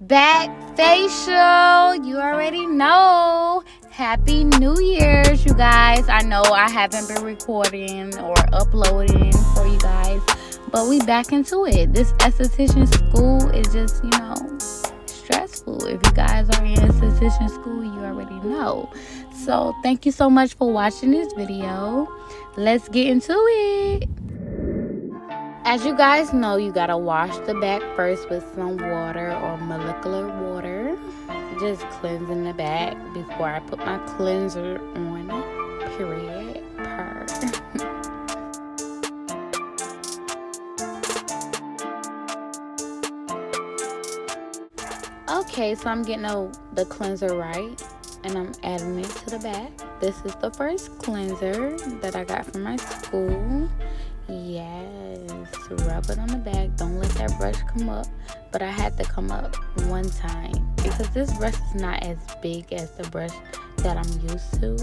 back facial. You already know. Happy New Year's, you guys. I know I haven't been recording or uploading for you guys, but we back into it. This esthetician school is just, stressful. If you guys are in esthetician school, you already know. So thank you so much for watching this video. Let's get into it. As you guys know, you gotta wash the back first with some water or molecular water. Just cleansing the back before I put my cleanser on it. Period. Okay, so I'm getting the cleanser right, and I'm adding it to the back. This is the first cleanser that I got from my school. Yes, rub it on the back. Don't let that brush come up, but I had to come up one time because this brush is not as big as the brush that I'm used to,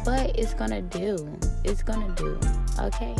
but it's gonna do. It's gonna do. Okay.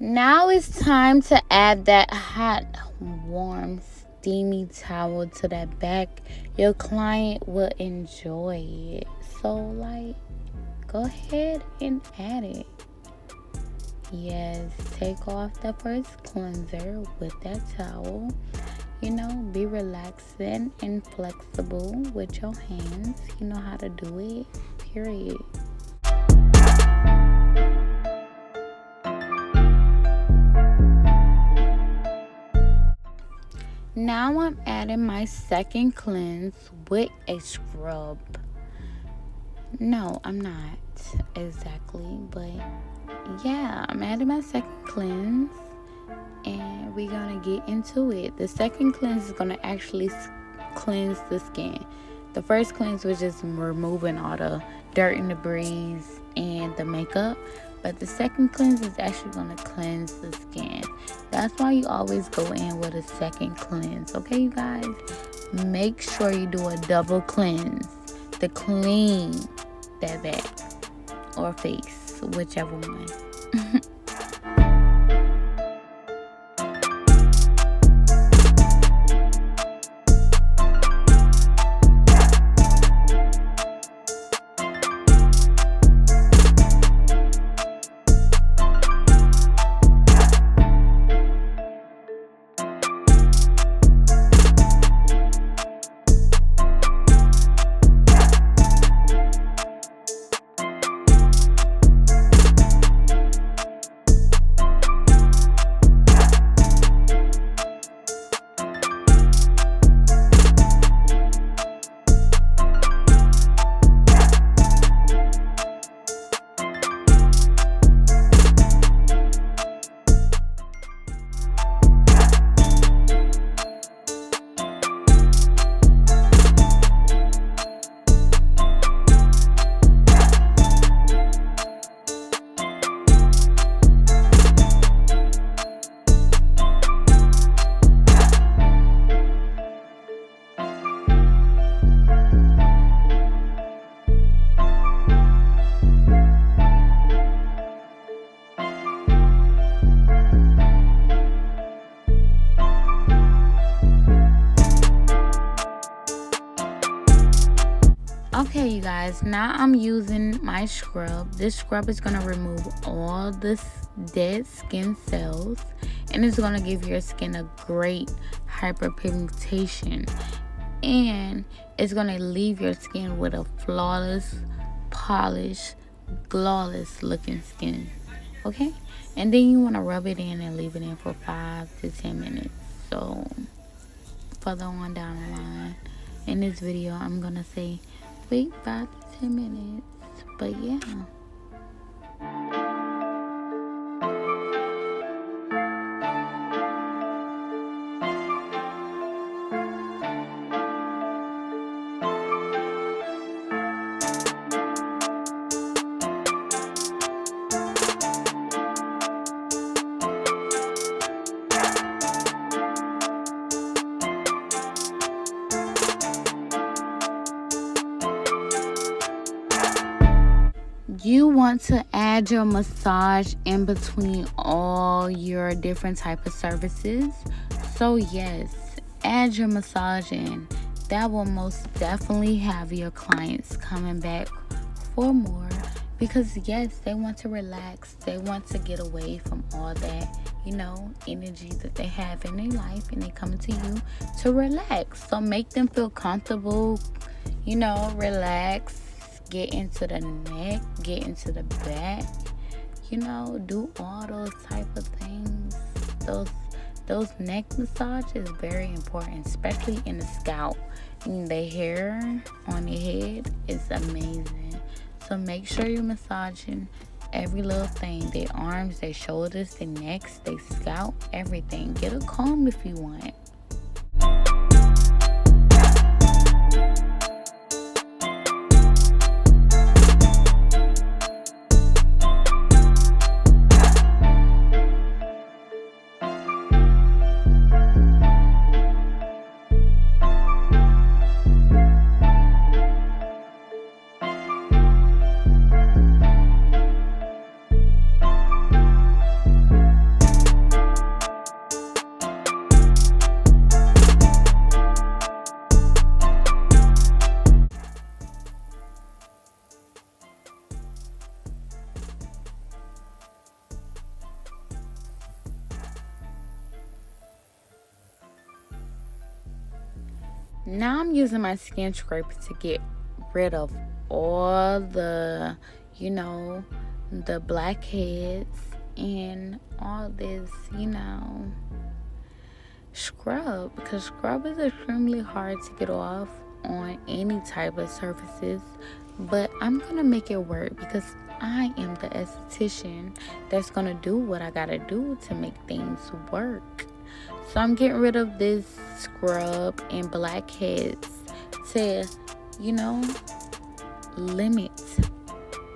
Now it's time to add that hot, warm, steamy towel to that back. Your client will enjoy it. So, go ahead and add it. Yes, take off the first cleanser with that towel. Be relaxing and flexible with your hands. You know how to do it, period. Now I'm adding my second cleanse with a scrub. No, I'm not exactly, but yeah, I'm adding my second cleanse and we're gonna get into it. The second cleanse is gonna actually cleanse the skin. The first cleanse was just removing all the dirt and debris and the makeup, but the second cleanse is actually going to cleanse the skin. That's why you always go in with a second cleanse. Okay, you guys? Make sure you do a double cleanse to clean that back or face, whichever one. Okay, you guys, now I'm using my scrub. This scrub is going to remove all the dead skin cells, and it's going to give your skin a great hyperpigmentation, and it's going to leave your skin with a flawless, polished, glowless looking skin. Okay, and then you want to rub it in and leave it in for 5 to 10 minutes. So further on down the line in this video, I'm gonna say wait 5 to 10 minutes. But yeah. You want to add your massage in between all your different type of services. So yes, add your massage in. That will most definitely have your clients coming back for more, because yes, they want to relax. They want to get away from all that, energy that they have in their life, and they coming to you to relax. So make them feel comfortable, relax. Get into the neck, get into the back, do all those type of things. Those neck massage is very important, especially in the scalp. And the hair on your head is amazing. So make sure you're massaging every little thing. Their arms, their shoulders, their necks, their scalp, everything. Get a comb if you want. Now I'm using my skin scraper to get rid of all the, the blackheads and all this, scrub. Because scrub is extremely hard to get off on any type of surfaces. But I'm going to make it work, because I am the esthetician that's going to do what I got to do to make things work. So I'm getting rid of this scrub and blackheads to, limit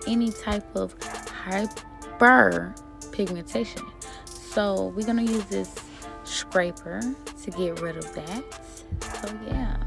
any type of hyper pigmentation. So we're going to use this scraper to get rid of that. So yeah.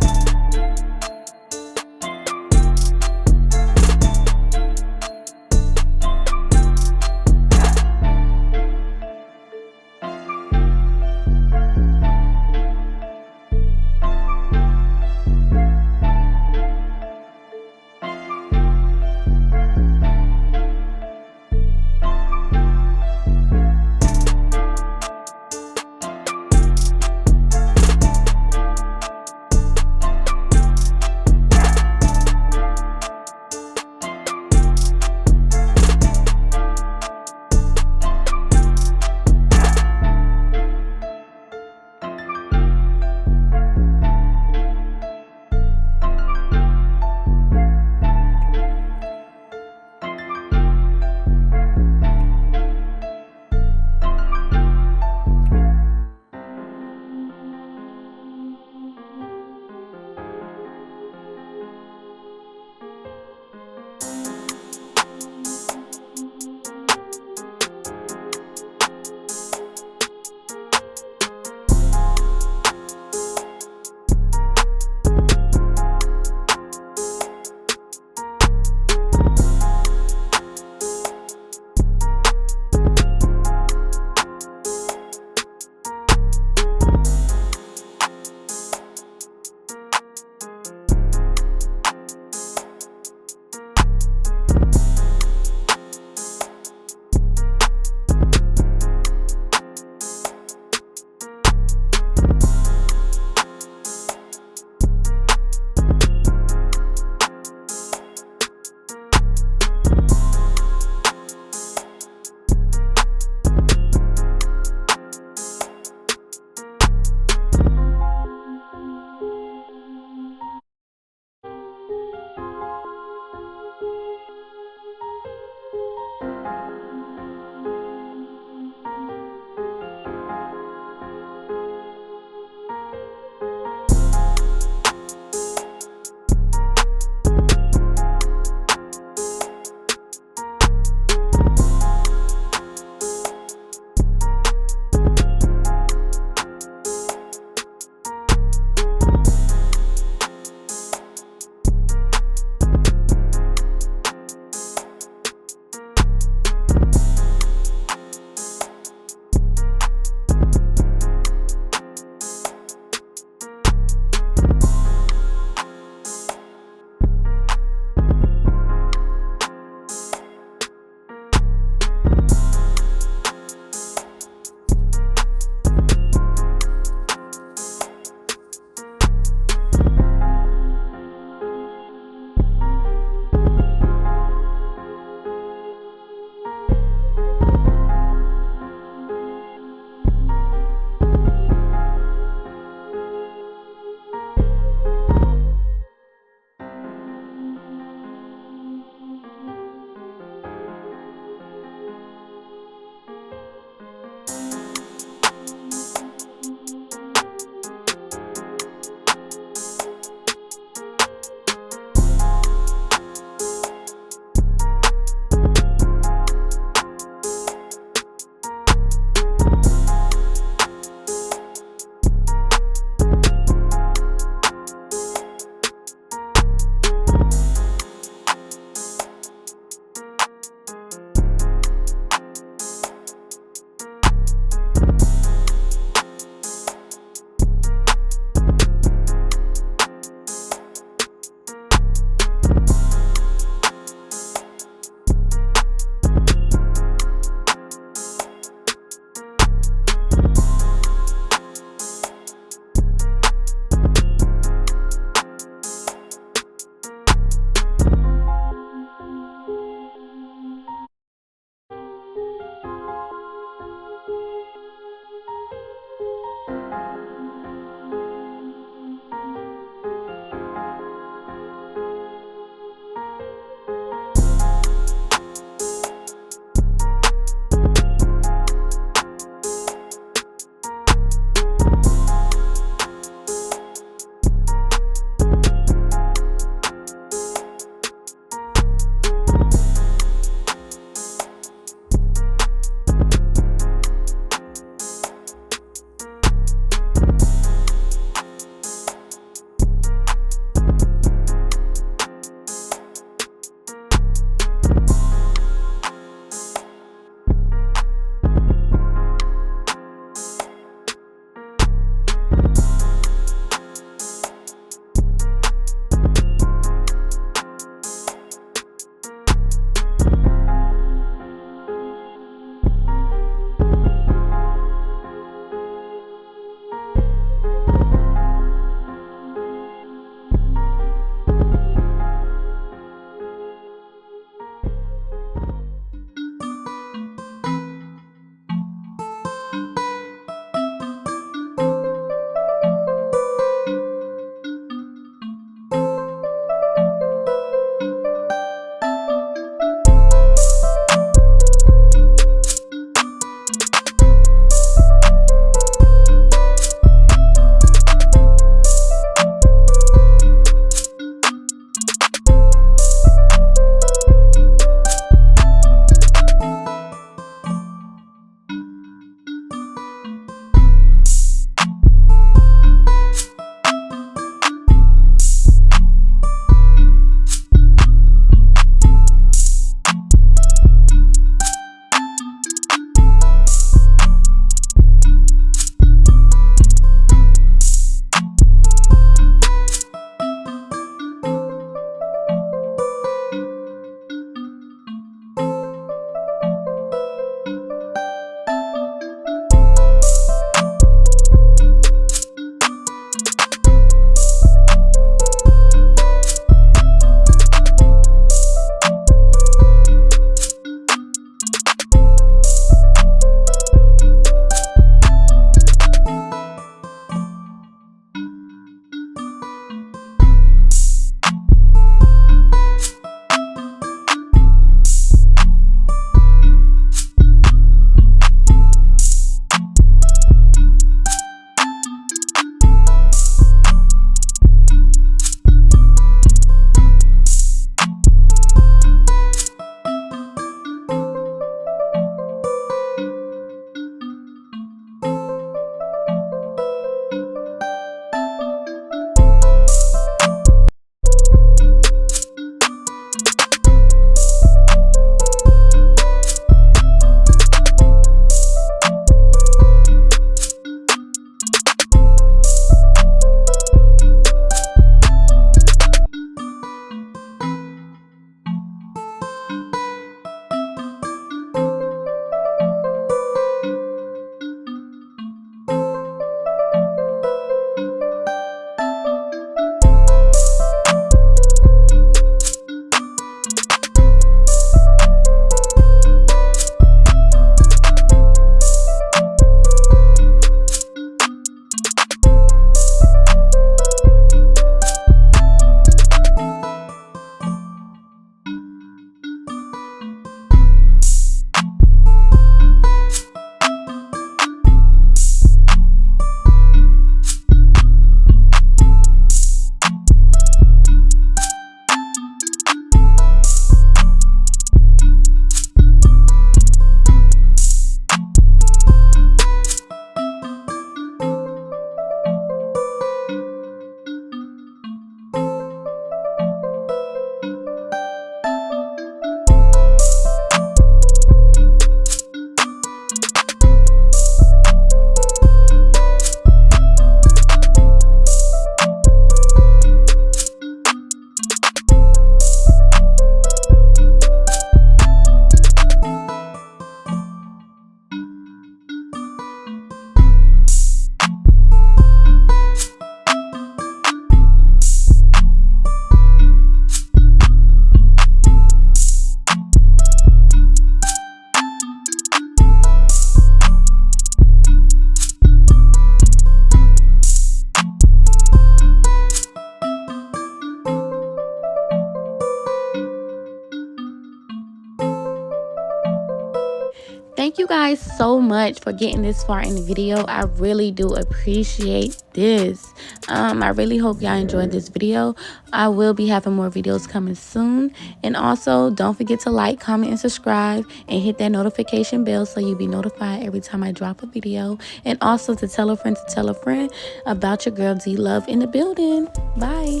you guys so much for getting this far in the video. I really do appreciate this. I really hope y'all enjoyed this video. I will be having more videos coming soon. And also, don't forget to like, comment, and subscribe, and hit that notification bell so you'll be notified every time I drop a video. And also to tell a friend about your girl D Love in the building. Bye.